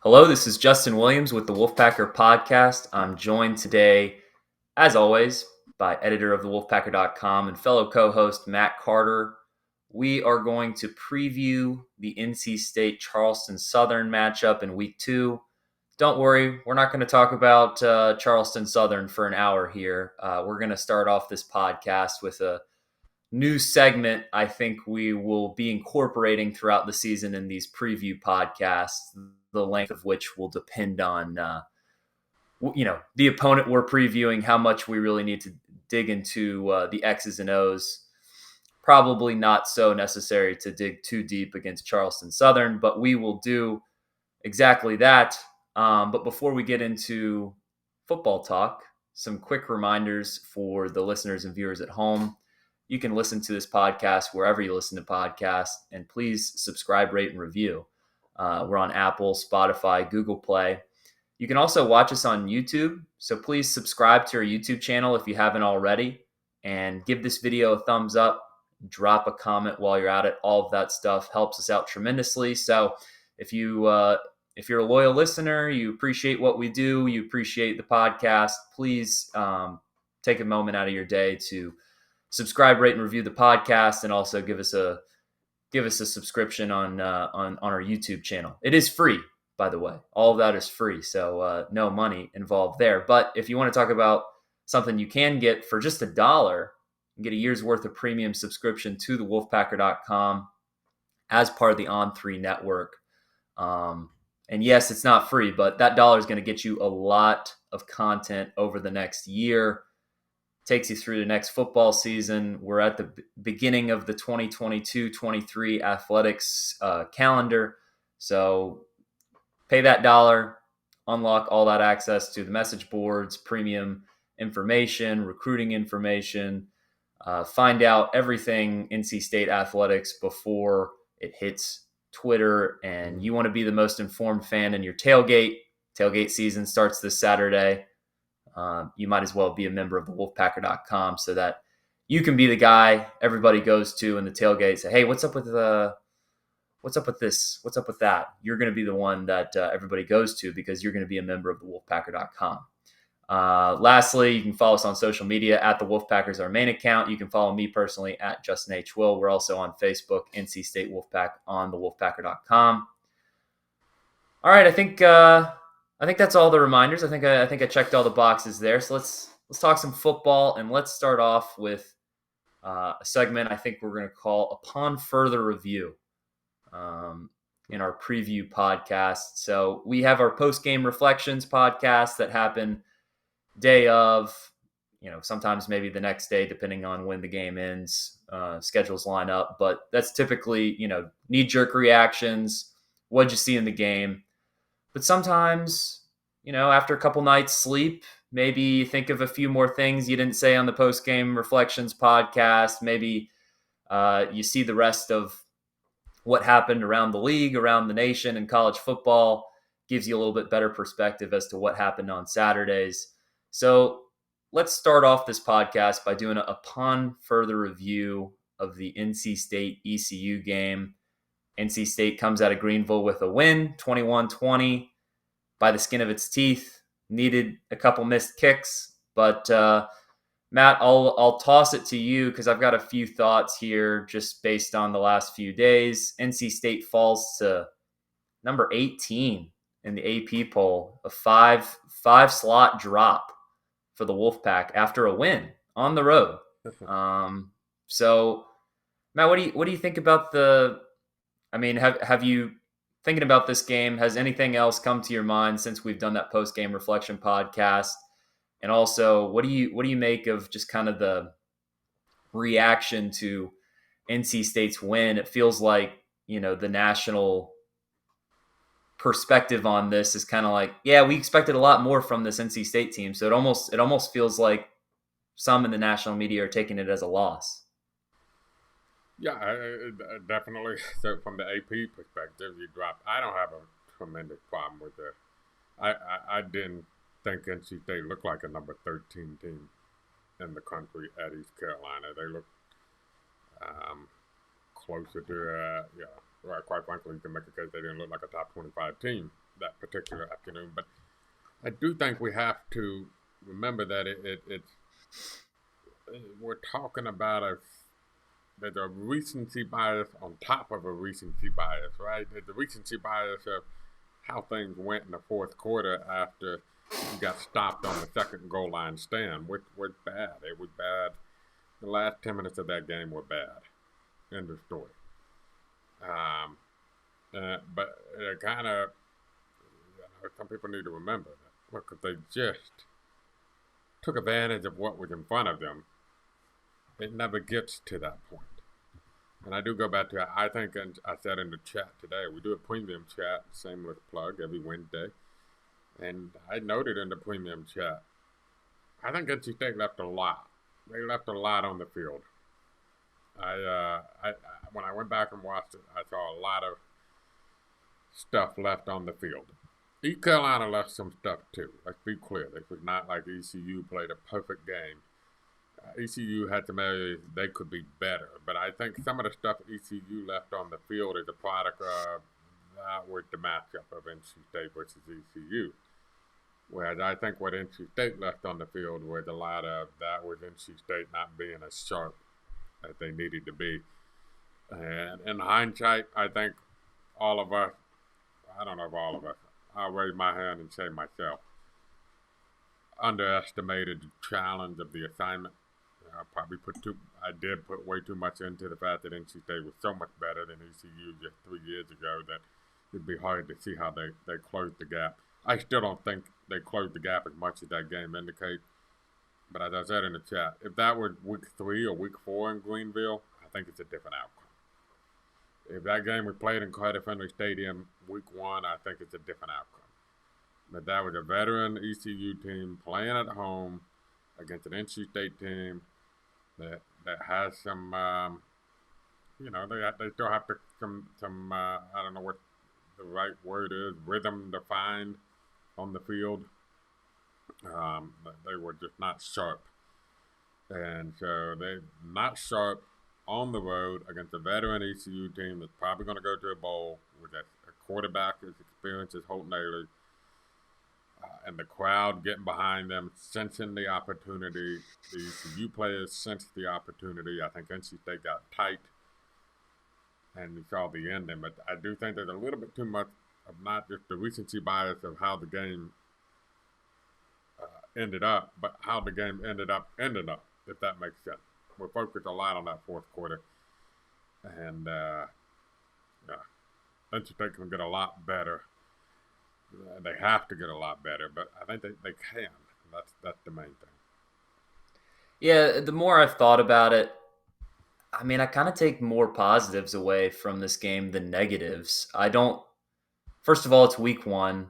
Hello, this is Justin Williams with the Wolfpacker podcast. I'm joined today, as always, by editor of the Wolfpacker.com and fellow co-host Matt Carter. We are going to preview the NC State Charleston Southern matchup in week 2. Don't worry, we're not going to talk about Charleston Southern for an hour here. We're going to start off this podcast with a new segment I think we will be incorporating throughout the season in these preview podcasts, the length of which will depend on the opponent we're previewing, how much we really need to dig into the X's and O's. Probably not so necessary to dig too deep against Charleston Southern, but we will do exactly that. But before we get into football talk, some quick reminders for the listeners and viewers at home. You can listen to this podcast wherever you listen to podcasts, and please subscribe, rate, and review. We're on Apple, Spotify, Google Play. You can also watch us on YouTube, so please subscribe to our YouTube channel if you haven't already, and give this video a thumbs up, drop a comment while you're at it. All of that stuff helps us out tremendously. So if you're a loyal listener, you appreciate what we do, you appreciate the podcast, please take a moment out of your day to subscribe, rate, and review the podcast, and also give us a subscription on our YouTube channel. It is free, by the way. All of that is free, so no money involved there. But if you want to talk about something you can get for just $1, you get a year's worth of premium subscription to the Wolfpacker.com as part of the On3 network. And yes, it's not free, but that $1 is going to get you a lot of content over the next year. Takes you through the next football season. We're at the beginning of the 2022-23 athletics calendar. So pay that $1, unlock all that access to the message boards, premium information, recruiting information, find out everything NC State athletics before it hits Twitter. And you want to be the most informed fan in your tailgate. Tailgate season starts this Saturday. You might as well be a member of the Wolfpacker.com so that you can be the guy everybody goes to in the tailgate. Say, hey, what's up with this? What's up with that? You're going to be the one that everybody goes to because you're going to be a member of the Wolfpacker.com. Lastly, you can follow us on social media at the Wolfpacker is our main account. You can follow me personally at Justin H. Will. We're also on Facebook, NC State Wolfpack on the Wolfpacker.com. All right, I think that's all the reminders. I think I checked all the boxes there. So let's talk some football, and let's start off with a segment I think we're going to call Upon Further Review in our preview podcast. So we have our post-game reflections podcast that happen day of, sometimes maybe the next day, depending on when the game ends, schedules line up. But that's typically, knee-jerk reactions. What'd you see in the game? But sometimes, after a couple nights sleep, maybe think of a few more things you didn't say on the post-game reflections podcast. Maybe you see the rest of what happened around the league, around the nation, and college football. Gives you a little bit better perspective as to what happened on Saturdays. So let's start off this podcast by doing upon further review of the NC State ECU game. NC State comes out of Greenville with a win, 21-20, by the skin of its teeth. Needed a couple missed kicks, but Matt, I'll toss it to you because I've got a few thoughts here just based on the last few days. NC State falls to number 18 in the AP poll, a five slot drop for the Wolfpack after a win on the road. So, Matt, what do you think about have you, thinking about this game, has anything else come to your mind since we've done that post-game reflection podcast? And also, what do you make of just kind of the reaction to NC State's win? It feels like, the national perspective on this is kind of like, yeah, we expected a lot more from this NC State team. So it almost feels like some in the national media are taking it as a loss. Yeah, definitely. So from the AP perspective, you drop. I don't have a tremendous problem with that. I didn't think NC State looked like a number 13 team in the country at East Carolina. They looked closer to, quite frankly, you can make a case they didn't look like a top 25 team that particular afternoon. But I do think we have to remember that it's we're talking about there's a recency bias on top of a recency bias, right? There's a recency bias of how things went in the fourth quarter after you got stopped on the second goal line stand, which was bad. It was bad. The last 10 minutes of that game were bad. End of story. But it kind of, some people need to remember that. Look, if they just took advantage of what was in front of them, it never gets to that point. And I do go back to, I think, and I said in the chat today, we do a premium chat, shameless plug, every Wednesday. And I noted in the premium chat, I think NC State left a lot. They left a lot on the field. When I went back and watched it, I saw a lot of stuff left on the field. East Carolina left some stuff too. Let's be clear. This was not like ECU played a perfect game. ECU had some areas they could be better, but I think some of the stuff ECU left on the field is a product of that was the matchup of NC State versus ECU. Whereas I think what NC State left on the field was a lot of that was NC State not being as sharp as they needed to be. And in hindsight, I think all of us, I don't know if all of us, I'll raise my hand and say myself, underestimated the challenge of the assignment. I did put way too much into the fact that NC State was so much better than ECU just 3 years ago that it'd be hard to see how they closed the gap. I still don't think they closed the gap as much as that game indicates. But as I said in the chat, if that were week 3 or week 4 in Greenville, I think it's a different outcome. If that game was played in Carter-Finley Stadium week 1, I think it's a different outcome. But that was a veteran ECU team playing at home against an NC State team that has some, they still have to some I don't know what the right word is, rhythm defined on the field. They were just not sharp. And so they're not sharp on the road against a veteran ECU team that's probably going to go to a bowl with a quarterback as experienced as Holton Ahley, and the crowd getting behind them, sensing the opportunity. The ECU players sensed the opportunity. I think NC State got tight, and we saw the ending. But I do think there's a little bit too much of not just the recency bias of how the game ended up, but how the game ended up, if that makes sense. We're focused a lot on that fourth quarter. And NC State can get a lot better. They have to get a lot better, but I think they can. That's the main thing. Yeah, the more I've thought about it, I mean, I kind of take more positives away from this game than negatives. First of all, it's week 1,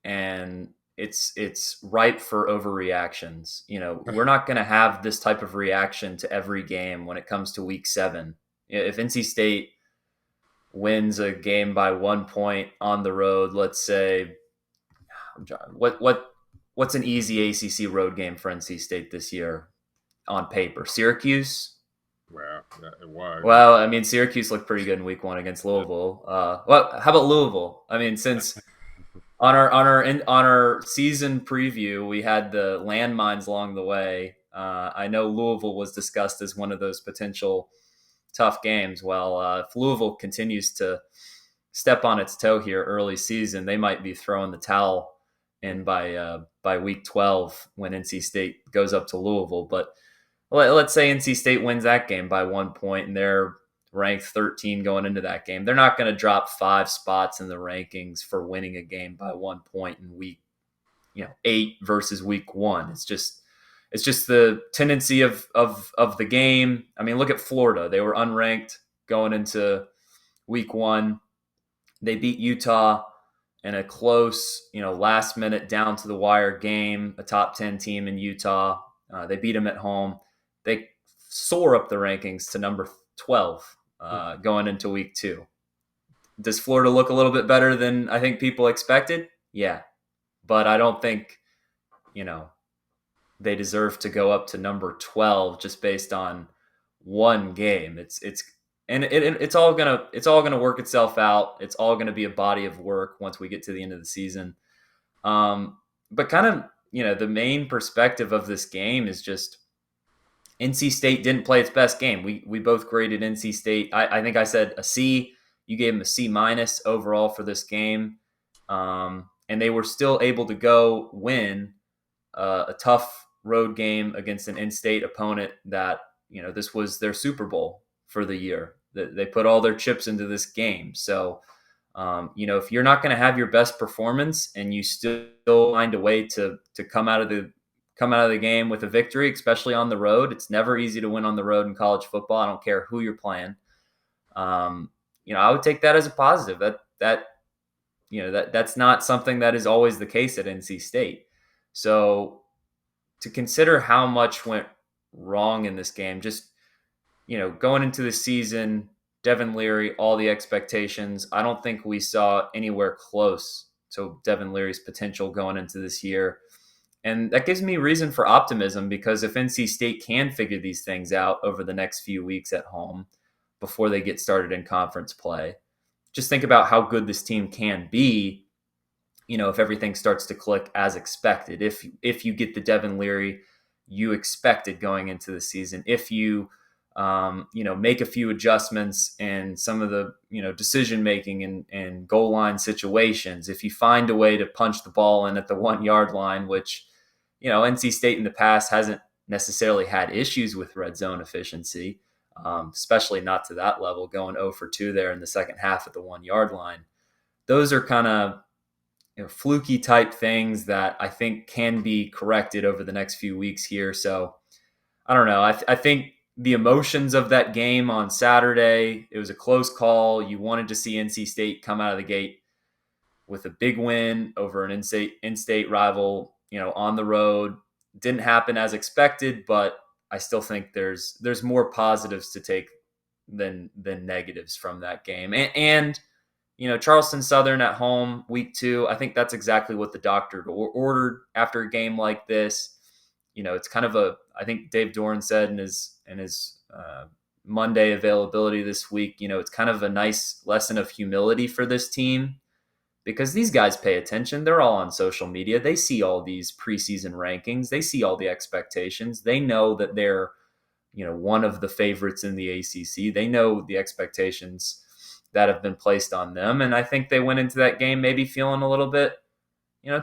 and it's ripe for overreactions. We're not going to have this type of reaction to every game when it comes to week 7. If NC State wins a game by 1 point on the road, let's say, what's an easy ACC road game for NC State this year on paper? Syracuse? Well, it was. Well, I mean, Syracuse looked pretty good in week 1 against Louisville. How about Louisville? I mean, since on our season preview, we had the landmines along the way. I know Louisville was discussed as one of those potential tough games. Well, if Louisville continues to step on its toe here early season, they might be throwing the towel in by week 12 when NC State goes up to Louisville. But let's say NC State wins that game by 1 point, and they're ranked 13 going into that game. They're not going to drop 5 spots in the rankings for winning a game by 1 point in week 8 versus week 1. It's just the tendency of the game. I mean, look at Florida. They were unranked going into week 1. They beat Utah in a close, last minute down to the wire game, a top 10 team in Utah. They beat them at home. They soar up the rankings to number 12 going into week 2. Does Florida look a little bit better than I think people expected? Yeah. But I don't think, they deserve to go up to number 12 just based on one game. It's and it's all gonna work itself out. It's all gonna be a body of work once we get to the end of the season. But kind of, the main perspective of this game is just NC State didn't play its best game. We both graded NC State. I think I said a C. You gave them a C minus overall for this game, and they were still able to go win a tough road game against an in-state opponent that this was their Super Bowl for the year. They put all their chips into this game. So if you're not going to have your best performance and you still find a way to come out of the game with a victory, especially on the road. It's never easy to win on the road in college football. I don't care who you're playing. I would take that as a positive. That's not something that is always the case at NC State. So to consider how much went wrong in this game, just going into the season, Devin Leary, all the expectations. I don't think we saw anywhere close to Devin Leary's potential going into this year. And that gives me reason for optimism because if NC State can figure these things out over the next few weeks at home before they get started in conference play, just think about how good this team can be, if everything starts to click as expected. If you get the Devin Leary you expected going into the season, if you make a few adjustments in some of the decision making and goal line situations, if you find a way to punch the ball in at the 1 yard line, which NC State in the past hasn't necessarily had issues with red zone efficiency, especially not to that level, going 0 for 2 there in the second half at the 1 yard line. Those are kind of fluky type things that I think can be corrected over the next few weeks here. So I don't know. I think the emotions of that game on Saturday, it was a close call. You wanted to see NC State come out of the gate with a big win over an in-state rival, on the road. Didn't happen as expected, but I still think there's more positives to take than negatives from that game. And Charleston Southern at home, week 2, I think that's exactly what the doctor ordered after a game like this. It's kind of I think Dave Doran said in his Monday availability this week, it's kind of a nice lesson of humility for this team because these guys pay attention. They're all on social media. They see all these preseason rankings. They see all the expectations. They know that they're, one of the favorites in the ACC. They know the expectations that have been placed on them. And I think they went into that game maybe feeling a little bit,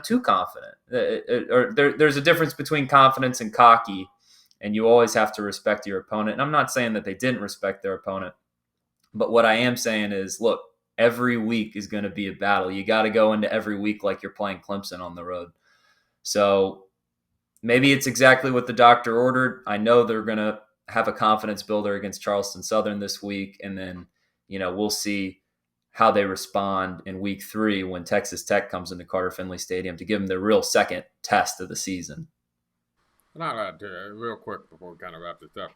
too confident. There's a difference between confidence and cocky, and you always have to respect your opponent. And I'm not saying that they didn't respect their opponent, but what I am saying is, look, every week is going to be a battle. You got to go into every week like you're playing Clemson on the road. So maybe it's exactly what the doctor ordered. I know they're going to have a confidence builder against Charleston Southern this week, and then we'll see how they respond in week 3 when Texas Tech comes into Carter Finley Stadium to give them their real second test of the season. And I'll add to real quick before we kind of wrap this up.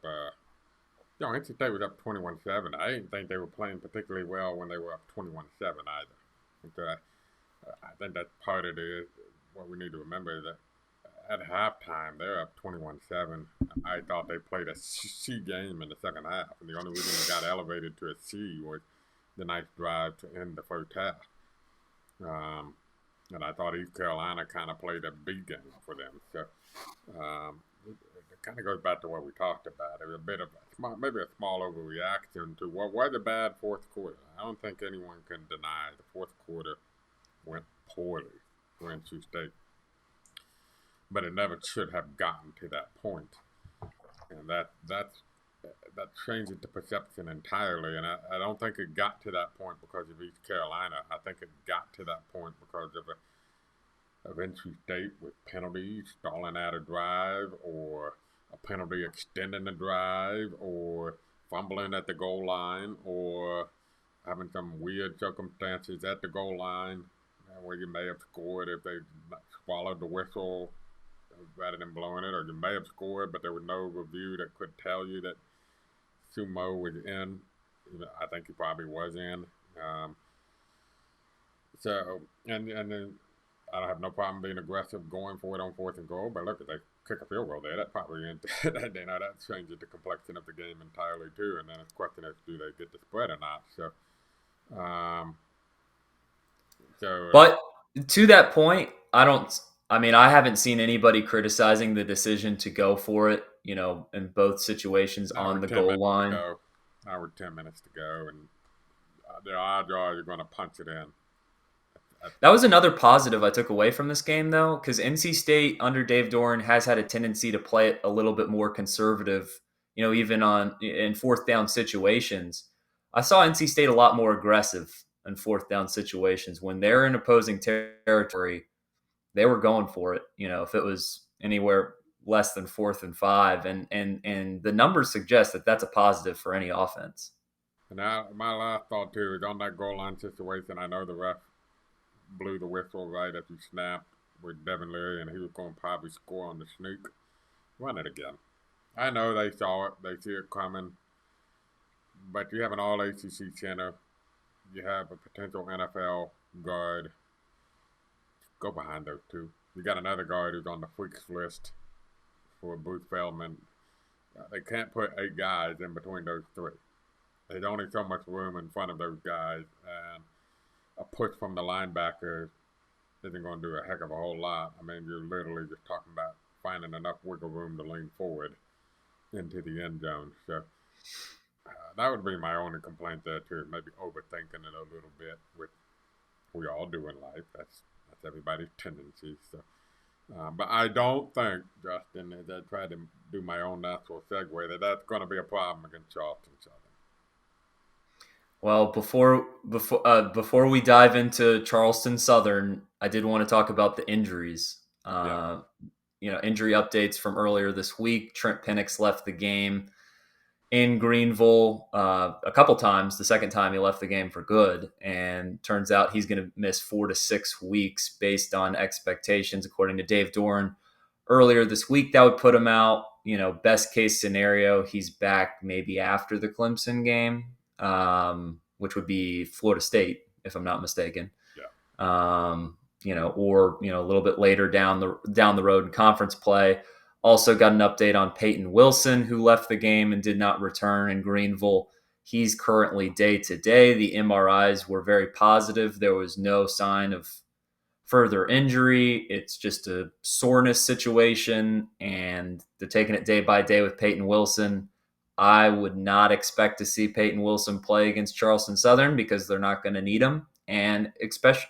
NC State was up 21-7. I didn't think they were playing particularly well when they were up 21-7 either. I think that's part of what we need to remember is that at halftime, they're up 21-7. I thought they played a C game in the second half, and the only reason they got elevated to a C was the nice drive to end the first half. And I thought East Carolina kind of played a B game for them. So it kind of goes back to what we talked about. It was a bit of maybe a small overreaction to what was a bad fourth quarter. I don't think anyone can deny the fourth quarter went poorly for NC State. But it never should have gotten to that point. And that changes the perception entirely. And I don't think it got to that point because of East Carolina. I think it got to that point because of NC State with penalties, stalling out a drive, or a penalty extending the drive, or fumbling at the goal line, or having some weird circumstances at the goal line where you may have scored if they swallowed the whistle rather than blowing it, or you may have scored, but there was no review that could tell you that Sumo was in. I think he probably was in. And then I don't have no problem being aggressive going for it on 4th and goal, but look, kick a field goal there, that probably that changes the complexion of the game entirely too. And then the question is, do they get the spread or not? Um, so But to that point, I don't. I mean, I haven't seen anybody criticizing the decision to go for it. In both situations now on with the 10 goal minutes to line. go, now with 10 minutes to go, and the odds are you're going to punch it in. That was another positive I took away from this game, though, because NC State under Dave Doran has had a tendency to play it a little bit more conservative. Even in fourth down situations, I saw NC State a lot more aggressive in fourth down situations when they're in opposing territory. They were going for it. If it was anywhere less than 4th and 5, and the numbers suggest that that's a positive for any offense. And now my last thought too is on that goal line situation. I know the ref blew the whistle right as he snapped with Devin Leary, and he was going to probably score on the sneak. Run it again. I know they saw it, they see it coming, but you have an all ACC center, you have a potential NFL guard. Go behind those two. You got another guard who's on the freaks list for Bruce Feldman. They can't put 8 guys in between those 3. There's only so much room in front of those guys, and a push from the linebacker isn't going to do a heck of a whole lot. I mean, you're literally just talking about finding enough wiggle room to lean forward into the end zone. So that would be my only complaint there too. Maybe overthinking it a little bit, which we all do in life. That's everybody's tendency. So, but I don't think, Justin, as I tried to do my own natural segue, that's going to be a problem against Charleston Southern. Well, before we dive into Charleston Southern, I did want to talk about the injuries. Yeah. Injury updates from earlier this week. Trent Penix left the game in Greenville a couple times. The second time he left the game for good, and turns out he's going to miss 4 to 6 weeks based on expectations, according to Dave Doran. Earlier this week, that would put him out. Best case scenario, he's back maybe after the Clemson game, which would be Florida State, if I'm not mistaken. Yeah. Or a little bit later down the road in conference play. Also got an update on Peyton Wilson, who left the game and did not return in Greenville. He's currently day to day. The MRIs were very positive. There was no sign of further injury. It's just a soreness situation, and they're taking it day by day with Peyton Wilson. I would not expect to see Peyton Wilson play against Charleston Southern because they're not going to need him. And especially,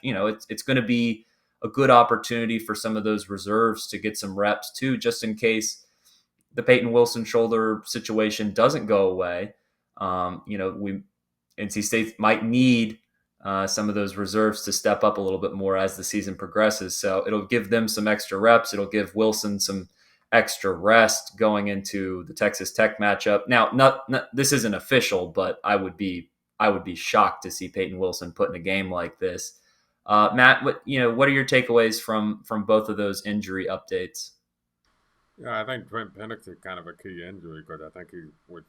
it's going to be a good opportunity for some of those reserves to get some reps too, just in case the Peyton Wilson shoulder situation doesn't go away. NC State might need some of those reserves to step up a little bit more as the season progresses. So it'll give them some extra reps. It'll give Wilson some extra rest going into the Texas Tech matchup. Now, not this isn't official, but I would be shocked to see Peyton Wilson put in a game like this. Matt, what are your takeaways from both of those injury updates? Yeah, I think Trent Penix is kind of a key injury because I think he would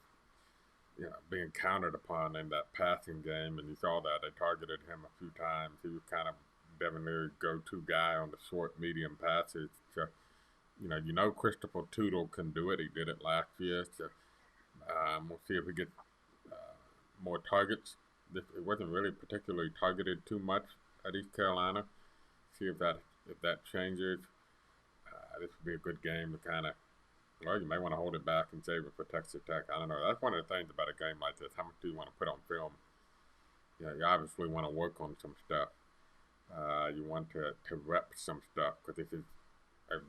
being counted upon in that passing game, and you saw that they targeted him a few times. He was kind of Devin Leary's go-to guy on the short, medium passes. So, Christopher Tootle can do it. He did it last year. So we'll see if he gets more targets. It wasn't really particularly targeted too much at East Carolina. See if that changes. This would be a good game to kind of. Well, you may want to hold it back and save it for Texas Tech. I don't know. That's one of the things about a game like this. How much do you want to put on film? You obviously want to work on some stuff. You want to rep some stuff because this is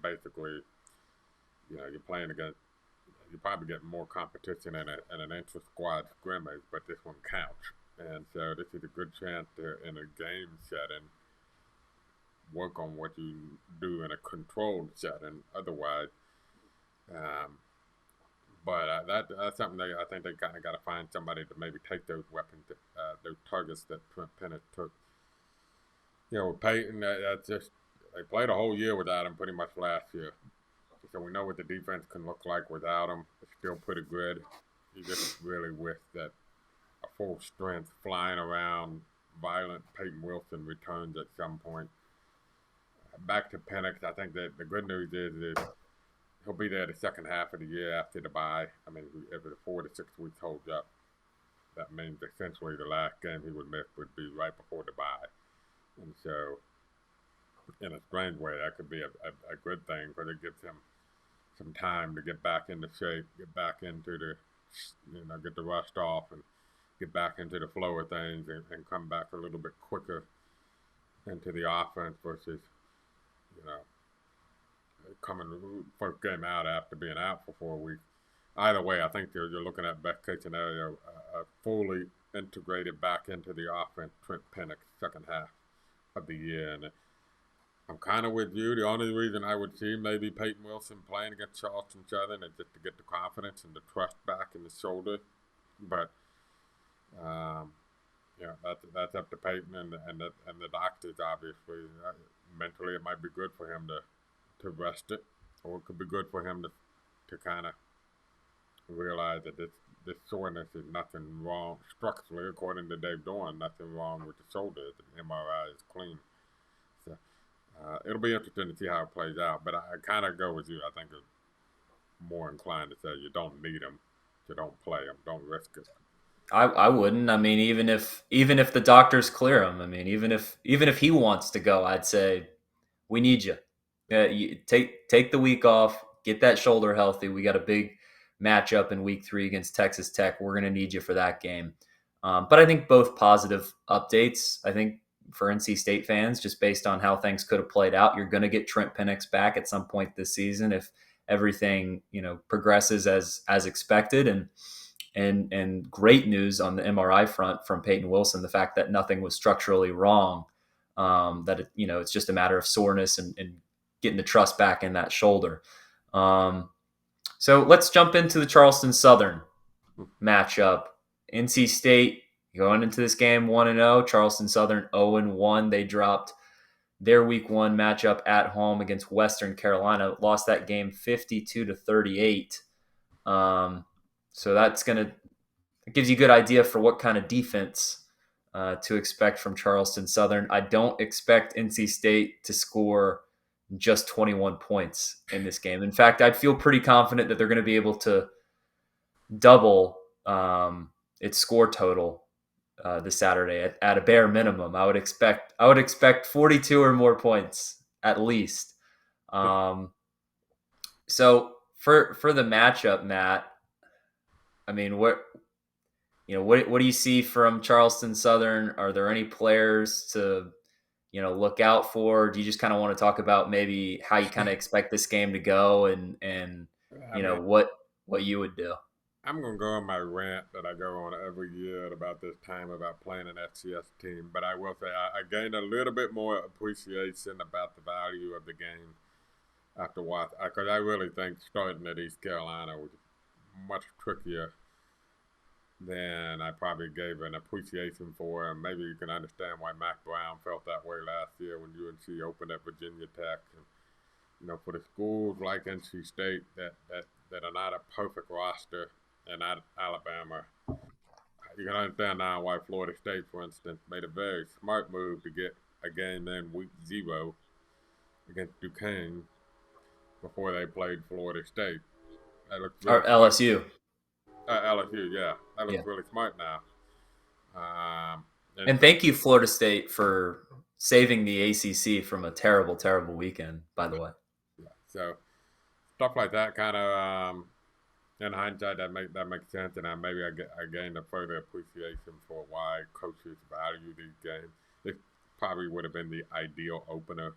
basically, you're playing against. You probably get more competition in an intra-squad scrimmage, but this one counts. And so this is a good chance to, in a game setting, work on what you do in a controlled setting. Otherwise. But that's something I think they kind of got to find somebody to maybe take those weapons, those targets that Trent Penix took. With Peyton, that's just they played a whole year without him pretty much last year, so we know what the defense can look like without him. It's still pretty good. You just really wish that a full strength, flying around, violent Peyton Wilson returns at some point. Back to Penix, I think that the good news is he'll be there the second half of the year after the bye. I mean, if the 4 to 6 weeks holds up, that means essentially the last game he would miss would be right before the bye. And so, in a strange way, that could be a good thing because it gives him some time to get back into shape, get back into get the rust off and get back into the flow of things and come back a little bit quicker into the offense versus, you know, coming first game out after being out for 4 weeks. Either way, I think you're looking at best case scenario, a fully integrated back into the offense Trent Penix second half of the year. And I'm kind of with you. The only reason I would see maybe Peyton Wilson playing against Charleston Southern is just to get the confidence and the trust back in the shoulder. But that's up to Peyton and the doctors. Obviously, mentally it might be good for him to rest it, or it could be good for him to kind of realize that this soreness is nothing wrong structurally, according to Dave Dorn. Nothing wrong with the shoulder. The MRI is clean. So it'll be interesting to see how it plays out. But I kind of go with you. I think I'm more inclined to say you don't need him, so don't play him, don't risk it. I wouldn't. I mean, even if the doctors clear him, I mean, even if he wants to go, I'd say we need you. You take the week off, get that shoulder healthy. We got a big matchup in week 3 against Texas Tech. We're going to need you for that game. But I think both positive updates. I think for NC State fans, just based on how things could have played out, you're going to get Trent Penix back at some point this season if everything progresses as expected. And great news on the MRI front from Peyton Wilson, the fact that nothing was structurally wrong, that it's just a matter of soreness and getting the trust back in that shoulder. So let's jump into the Charleston Southern matchup. NC State going into this game 1-0, Charleston Southern 0-1. They dropped their week 1 matchup at home against Western Carolina, lost that game 52-38. So it gives you a good idea for what kind of defense to expect from Charleston Southern. I don't expect NC State to score just 21 points in this game. In fact, I'd feel pretty confident that they're going to be able to double its score total this Saturday at a bare minimum. I would expect 42 or more points at least. So for the matchup, Matt, I mean, what do you see from Charleston Southern? Are there any players to look out for? Do you just kind of want to talk about maybe how you kind of expect this game to go and what you would do? I'm going to go on my rant that I go on every year at about this time about playing an FCS team, but I will say I gained a little bit more appreciation about the value of the game after watching, because I really think starting at East Carolina was much trickier than I probably gave an appreciation for, and maybe you can understand why Mac Brown felt that way last year when UNC opened at Virginia Tech. And, for the schools like NC State that are not a perfect roster and not Alabama, you can understand now why Florida State, for instance, made a very smart move to get a game in week 0 against Duquesne before they played Florida State. That looks really or LSU. LSU, yeah. That looks really smart now. And thank you, Florida State, for saving the ACC from a terrible, terrible weekend, by the way. Yeah. So stuff like that kind of, in hindsight, that makes sense. And maybe I gained a further appreciation for why coaches value these games. This probably would have been the ideal opener.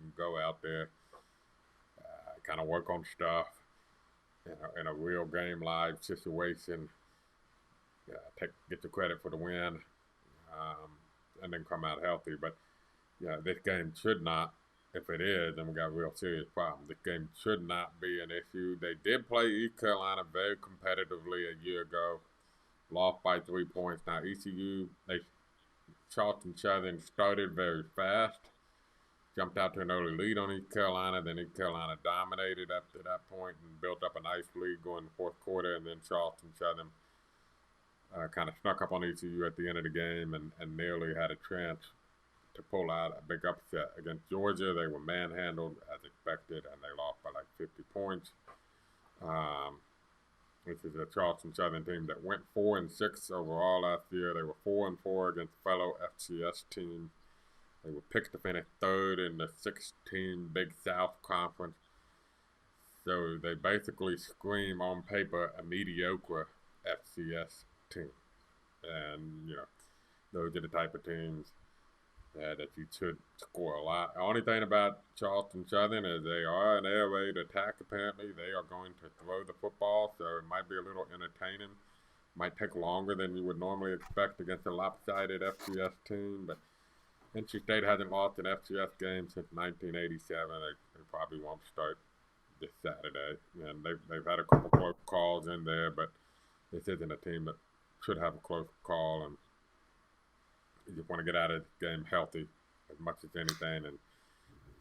You go out there, kind of work on stuff. In a real game live situation, get the credit for the win, and then come out healthy. But this game should not, if it is, then we got a real serious problem. This game should not be an issue. They did play East Carolina very competitively a year ago, lost by 3 points. Now Charleston Southern started very fast. Jumped out to an early lead on East Carolina. Then East Carolina dominated up to that point and built up a nice lead going the fourth quarter. And then Charleston Southern kind of snuck up on ECU at the end of the game and nearly had a chance to pull out a big upset against Georgia. They were manhandled as expected, and they lost by like 50 points. Um, this is a Charleston Southern team that went 4-6 overall last year. They were 4-4 against fellow FCS teams. They were picked to finish third in the 16 Big South Conference. So they basically scream on paper a mediocre FCS team. And, those are the type of teams that you should score a lot. The only thing about Charleston Southern is they are an air raid attack, apparently. They are going to throw the football, so it might be a little entertaining. Might take longer than you would normally expect against a lopsided FCS team, but NC State hasn't lost an FCS game since 1987. They probably won't start this Saturday. And they've had a couple close calls in there, but this isn't a team that should have a close call. And you just want to get out of the game healthy as much as anything and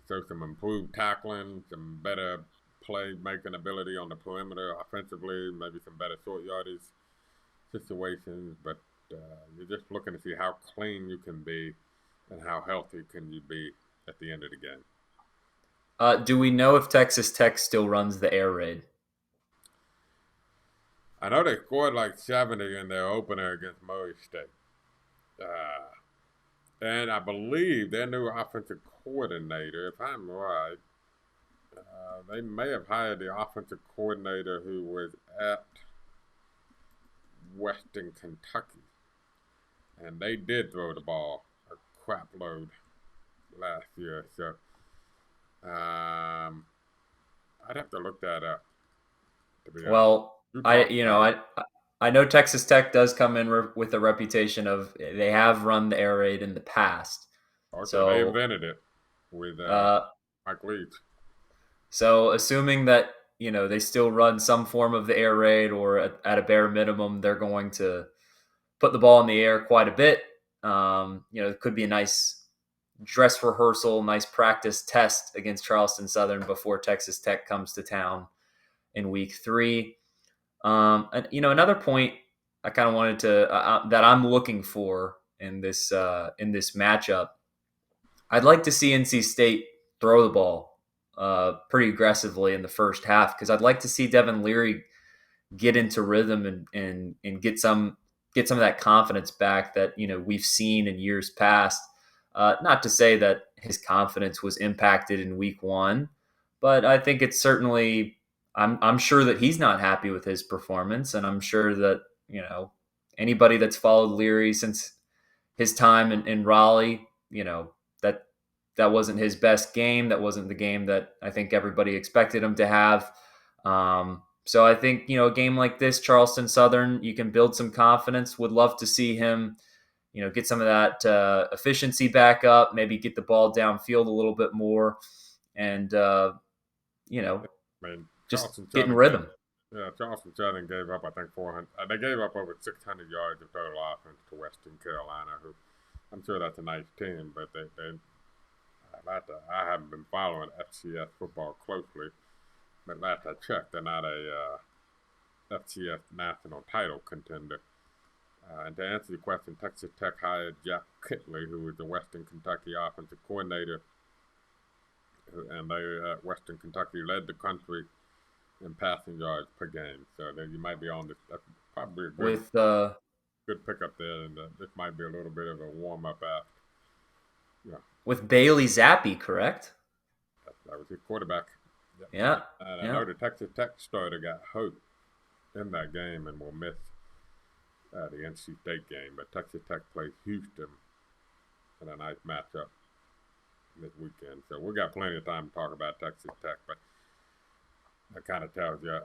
show some improved tackling, some better play-making ability on the perimeter offensively, maybe some better short yardage situations. But you're just looking to see how clean you can be and how healthy can you be at the end of the game. Do we know if Texas Tech still runs the air raid? I know they scored like 70 in their opener against Murray State. And I believe their new offensive coordinator, if I'm right, they may have hired the offensive coordinator who was at Western Kentucky. And they did throw the ball a crap load last year. So I'd have to look that up. To be Well, I know Texas Tech does come in with a reputation of they have run the air raid in the past. Okay, they So invented it with Mike Leach. So assuming that they still run some form of the air raid, or at a bare minimum they're going to put the ball in the air quite a bit. It could be a nice dress rehearsal, nice practice test against Charleston Southern before Texas Tech comes to town in week 3. And another point I kind of wanted to that I'm looking for in this matchup, I'd like to see NC State throw the ball pretty aggressively in the first half, because I'd like to see Devin Leary get into rhythm and get some of that confidence back that we've seen in years past. Not to say that his confidence was impacted in week 1, but I think it's certainly. I'm sure that he's not happy with his performance, and I'm sure that anybody that's followed Leary since his time in Raleigh, that wasn't his best game. That wasn't the game that I think everybody expected him to have. So I think a game like this, Charleston Southern, you can build some confidence. Would love to see him, get some of that efficiency back up. Maybe get the ball downfield a little bit more, and just get in rhythm. Charleston Southern gave up, I think, 400. They gave up over 600 yards of total offense to Western Carolina, who I'm sure that's a nice team, but I haven't been following FCS football closely, but last I checked, they're not a FCS national title contender. And to answer your question, Texas Tech hired Jack Kitley, who was the Western Kentucky offensive coordinator, and they at Western Kentucky led the country in passing yards per game. So you might be on this. That's probably a good pickup there, and this might be a little bit of a warm up after. With Bailey Zappi, correct? That was his quarterback. Yeah. And I know the Texas Tech starter got hurt in that game and will miss the NC State game. But Texas Tech plays Houston in a nice matchup this weekend. So we got plenty of time to talk about Texas Tech, but that kind of tells you,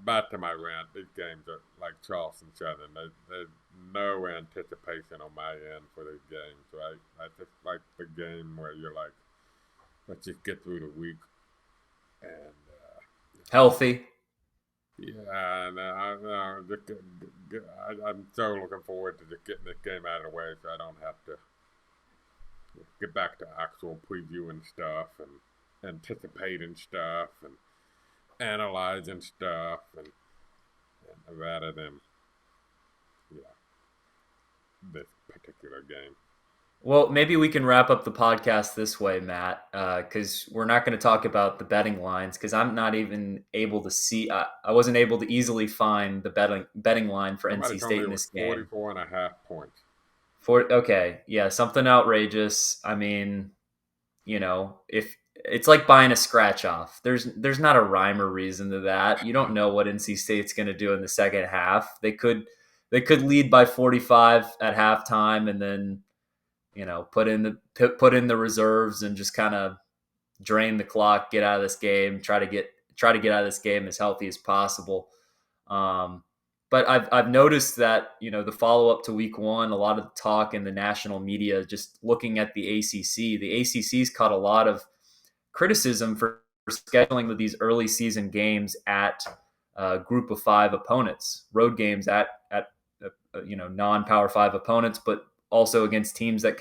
back to my rant, these games are like Charleston Southern. There's no anticipation on my end for these games, right? I just like the game where you're like, let's just get through the week. And healthy. Yeah, and I'm so looking forward to just getting this game out of the way so I don't have to get back to actual previewing stuff and anticipating stuff and analyzing stuff and rather than this particular game. Well, maybe we can wrap up the podcast this way, Matt, because we're not going to talk about the betting lines because I'm not even able to see. I wasn't able to easily find the betting line for Somebody NC told me State it in was this game. 44 and a half points. For okay, yeah, something outrageous. I mean, if it's like buying a scratch off, there's not a rhyme or reason to that. You don't know what NC State's going to do in the second half. They could lead by 45 at halftime and then put in the reserves and just kind of drain the clock, get out of this game, try to get out of this game as healthy as possible. Um, but I've noticed that the follow up to week one, a lot of the talk in the national media, just looking at the ACC, the ACC's caught a lot of criticism for scheduling with these early season games at group of five opponents, road games at non Power Five opponents, but also against teams that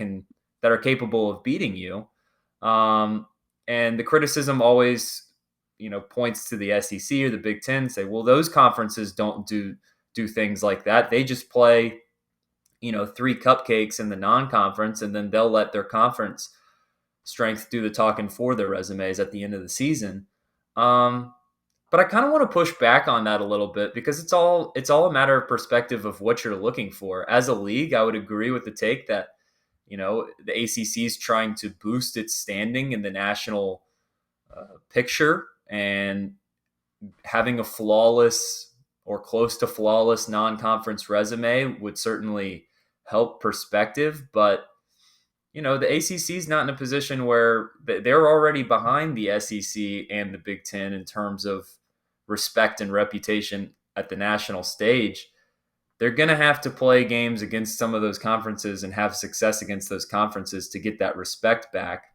are capable of beating you. Um, and the criticism always points to the SEC or the Big Ten. Say, well, those conferences don't do things like that. They just play three cupcakes in the non-conference, and then they'll let their conference strength do the talking for their resumes at the end of the season. Um, but I kind of want to push back on that a little bit because it's all a matter of perspective of what you're looking for. As a league, I would agree with the take that the ACC is trying to boost its standing in the national picture, and having a flawless or close to flawless non-conference resume would certainly help perspective. But the ACC is not in a position where they're already behind the SEC and the Big Ten in terms of respect and reputation at the national stage. They're going to have to play games against some of those conferences and have success against those conferences to get that respect back.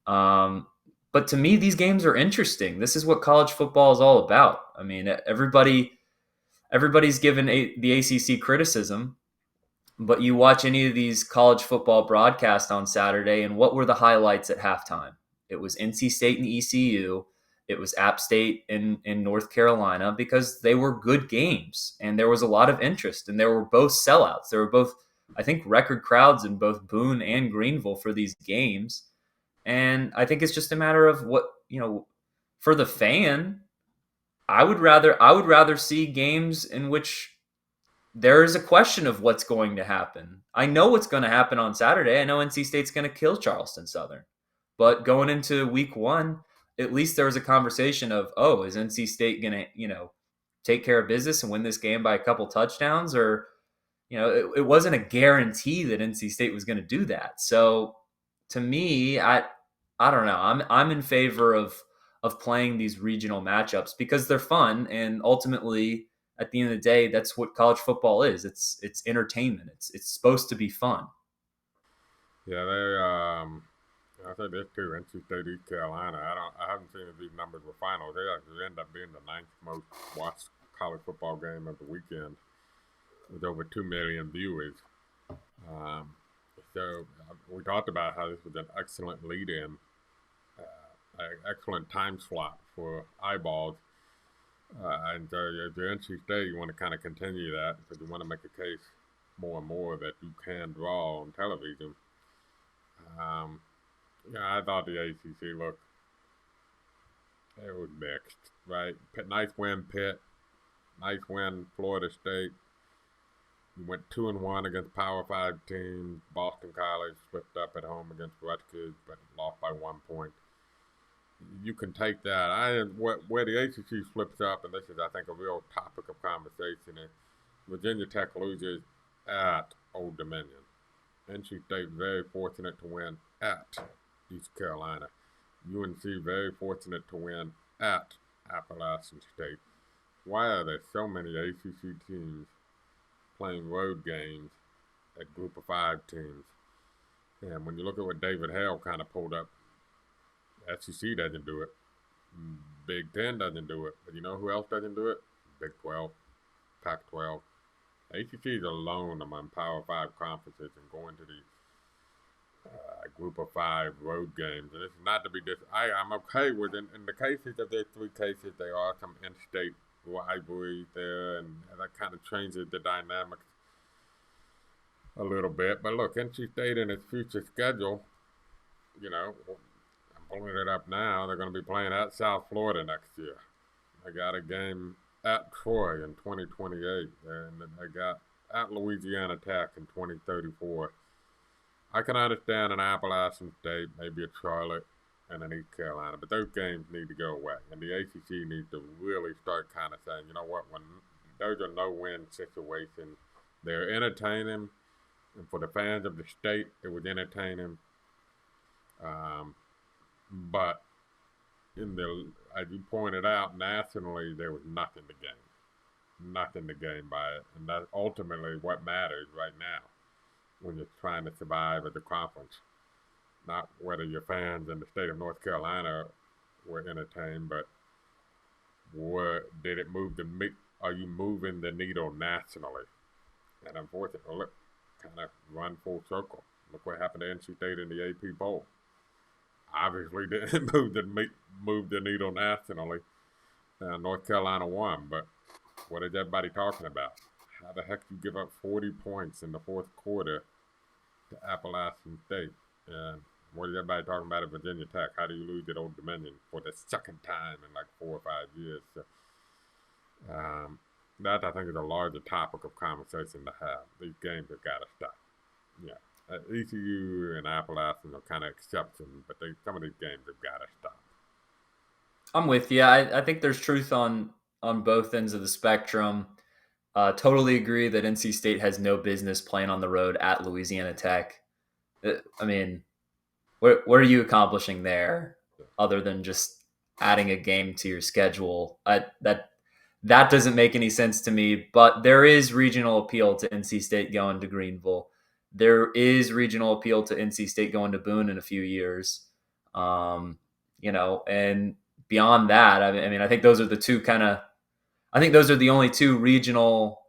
Um, but to me, these games are interesting. This is what college football is all about. I mean, everybody's given the ACC criticism, but you watch any of these college football broadcasts on Saturday, and what were the highlights at halftime? It was NC State and ECU. It was App State in North Carolina because they were good games, and there was a lot of interest, and there were both sellouts. There were both, I think, record crowds in both Boone and Greenville for these games. And I think it's just a matter of for the fan, I would rather see games in which there is a question of what's going to happen. I know what's going to happen on Saturday. I know NC State's going to kill Charleston Southern. But going into week one, at least there was a conversation of, oh, is NC State going to, take care of business and win this game by a couple touchdowns? Or, it wasn't a guarantee that NC State was going to do that. So to me, I don't know. I'm in favor of playing these regional matchups because they're fun, and ultimately at the end of the day, that's what college football is. It's entertainment. It's supposed to be fun. Yeah, I said this too. NC State, East Carolina. I haven't seen if these numbers were final. They actually end up being the ninth most watched college football game of the weekend, with over 2 million viewers. Um, so we talked about how this was an excellent lead-in, an excellent time slot for eyeballs. And so if you're NC State, you want to kind of continue that because you want to make a case more and more that you can draw on television. Um, I thought the ACC looked, it was mixed, right? Nice win, Pitt. Nice win, Florida State. You went 2-1 against Power 5 teams. Boston College slipped up at home against Rutgers, but lost by 1 point. You can take that. Where the ACC slips up, and this is, I think, a real topic of conversation, is Virginia Tech loses at Old Dominion. NC State very fortunate to win at East Carolina. UNC very fortunate to win at Appalachian State. Why are there so many ACC teams playing road games at Group of Five teams? And when you look at what David Hale kind of pulled up, SEC doesn't do it. Big Ten doesn't do it. But you know who else doesn't do it? Big 12, Pac 12. ACC is alone among Power 5 conferences and going to these Group of Five road games. And it's not to be I'm okay with it. In the cases of their three cases, there are some in-state rivalries there, and that kind of changes the dynamics a little bit. But look, NC State in its future schedule, I'm pulling it up now. They're going to be playing at South Florida next year. They got a game at Troy in 2028, and they got at Louisiana Tech in 2034. I can understand an Appalachian State, maybe a Charlotte, and an East Carolina, but those games need to go away. And the ACC needs to really start kind of saying, you know what, when those are no-win situations, they're entertaining, and for the fans of the state, it was entertaining. But as you pointed out, nationally, there was nothing to gain. Nothing to gain by it. And that's ultimately what matters right now when you're trying to survive as a conference. Not whether your fans in the state of North Carolina were entertained, but did it move are you moving the needle nationally? And unfortunately, look, kind of run full circle. Look what happened to NC State in the AP Bowl. Obviously didn't move the needle nationally. North Carolina won, but what is everybody talking about? How the heck you give up 40 points in the fourth quarter to Appalachian State? And what is everybody talking about at Virginia Tech? How do you lose at Old Dominion for the second time in like 4 or 5 years? So, that I think is a larger topic of conversation to have. These games have got to stop. Yeah. ECU and Appalachian are kind of exceptions, but some of these games have got to stop. I'm with you. I think there's truth on both ends of the spectrum. Totally agree that NC State has no business playing on the road at Louisiana Tech. I mean, what are you accomplishing there other than just adding a game to your schedule? That doesn't make any sense to me, but there is regional appeal to NC State going to Greenville. There is regional appeal to NC State going to Boone in a few years. And beyond that, I mean, I think those are the only two regional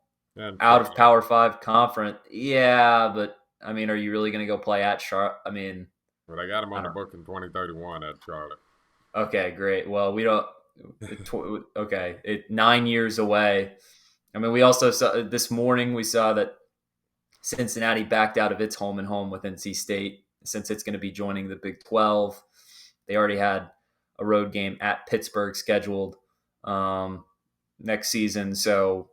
out of Power 5 conference. Yeah, but I mean, are you really going to go play at Charlotte? I mean, well, they got him on the book in 2031 at Charlotte. Okay, great. Well, we don't. Okay, 9 years away. I mean, we also saw this morning. We saw that Cincinnati backed out of its home and home with NC State since it's going to be joining the Big 12. They already had a road game at Pittsburgh scheduled next season. So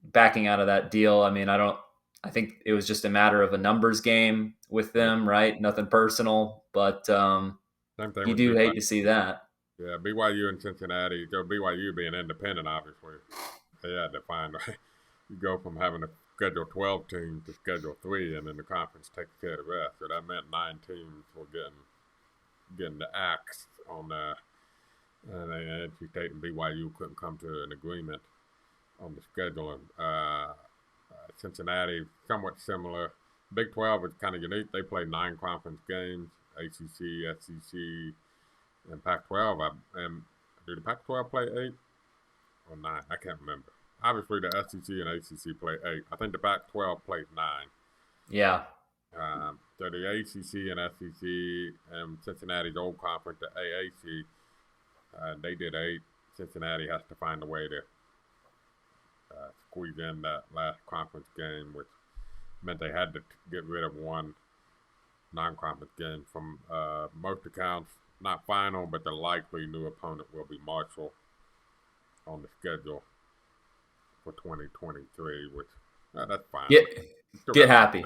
backing out of that deal, I mean, I think it was just a matter of a numbers game with them, right? Nothing personal, but you do hate to see that. Yeah, BYU and Cincinnati. BYU being independent, obviously, they had to find you go from having to schedule 12 teams to schedule 3, and then the conference takes care of the rest. So that meant 9 teams were getting the axe on and NC State and BYU couldn't come to an agreement on the scheduling. Cincinnati, somewhat similar. Big 12 is kind of unique. They play 9 conference games, ACC, SEC, and Pac-12. Do the Pac-12 play 8 or 9? I can't remember. Obviously, the SEC and ACC play 8. I think the Pac-12 plays 9. Yeah. So the ACC and SEC and Cincinnati's old conference, the AAC, they did 8. Cincinnati has to find a way to squeeze in that last conference game, which meant they had to get rid of one non-conference game from most accounts. Not final, but the likely new opponent will be Marshall on the schedule for 2023, which that's fine. Get happy.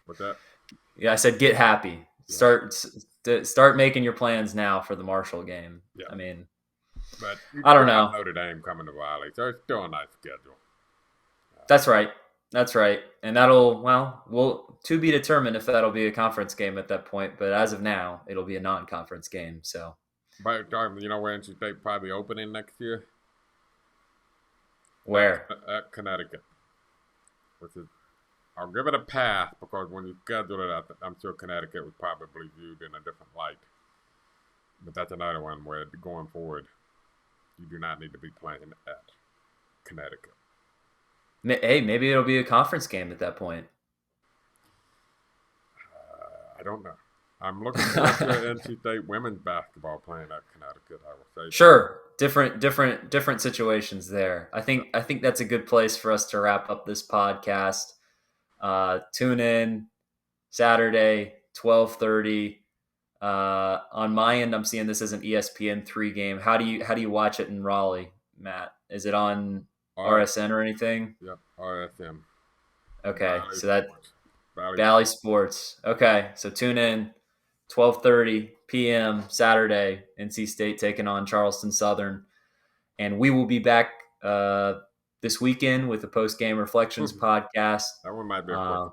What's that? Yeah, I said get happy. Yeah. Start making your plans now for the Marshall game. Yeah. I mean, but I don't know. Notre Dame coming to Raleigh, so it's still a nice schedule. That's right. And we'll to be determined if that'll be a conference game at that point. But as of now, it'll be a non-conference game. So, but you know where NC State probably opening next year? Where? At Connecticut. Which is, I'll give it a pass because when you schedule it, I'm sure Connecticut was probably viewed in a different light. But that's another one where going forward, you do not need to be playing at Connecticut. Hey, maybe it'll be a conference game at that point. I don't know. I'm looking forward to NC State women's basketball playing at Connecticut. I will say. Sure, different situations there. I think that's a good place for us to wrap up this podcast. Tune in Saturday, 12:30. On my end, I'm seeing this as an ESPN3 game. How do you watch it in Raleigh, Matt? Is it on R. RSN or anything? Yep. RFM. Okay, Valley so that Sports. Valley Valley Sports. Sports. Okay, so tune in 12:30 p.m. Saturday. NC State taking on Charleston Southern, and we will be back this weekend with the post game reflections podcast. That one might be a quick Uh, one.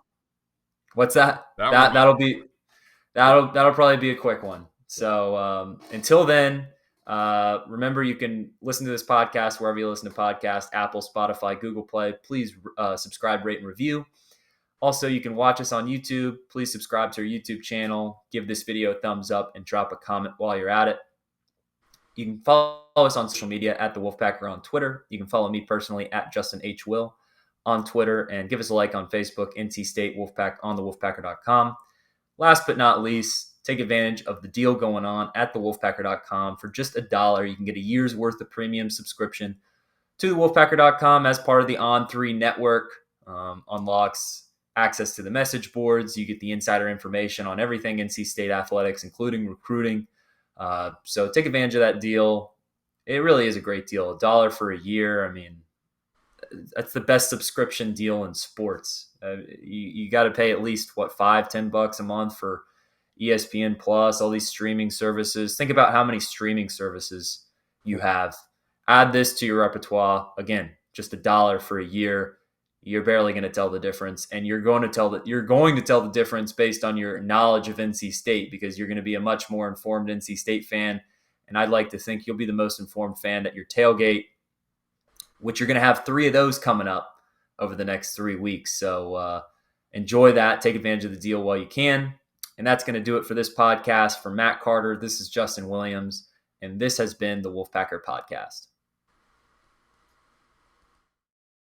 what's that? That one That might. that'll probably be a quick one. So until then, remember you can listen to this podcast wherever you listen to podcasts: Apple, Spotify, Google Play. Please subscribe, rate, and review. Also, you can watch us on YouTube. Please subscribe to our YouTube channel. Give this video a thumbs up and drop a comment while you're at it. You can follow us on social media at the Wolfpacker on Twitter. You can follow me personally at Justin H. Will on Twitter, and give us a like on Facebook, NC State Wolfpack on the Wolfpacker.com. Last but not least, take advantage of the deal going on at thewolfpacker.com. For just $1, you can get a year's worth of premium subscription to thewolfpacker.com as part of the On3 network. Unlocks access to the message boards. You get the insider information on everything NC State athletics, including recruiting. So take advantage of that deal. It really is a great deal. $1 for a year. I mean, that's the best subscription deal in sports. You got to pay at least what, $5-10 a month for ESPN Plus, all these streaming services. Think about how many streaming services you have. Add this to your repertoire. Again, just $1 for a year. You're barely going to tell the difference, and you're going to tell the difference based on your knowledge of NC State, because you're going to be a much more informed NC State fan. And I'd like to think you'll be the most informed fan at your tailgate, which you're going to have 3 of those coming up over the next 3 weeks. So enjoy that. Take advantage of the deal while you can. And that's going to do it for this podcast. For Matt Carter, this is Justin Williams, and this has been the Wolfpacker Podcast.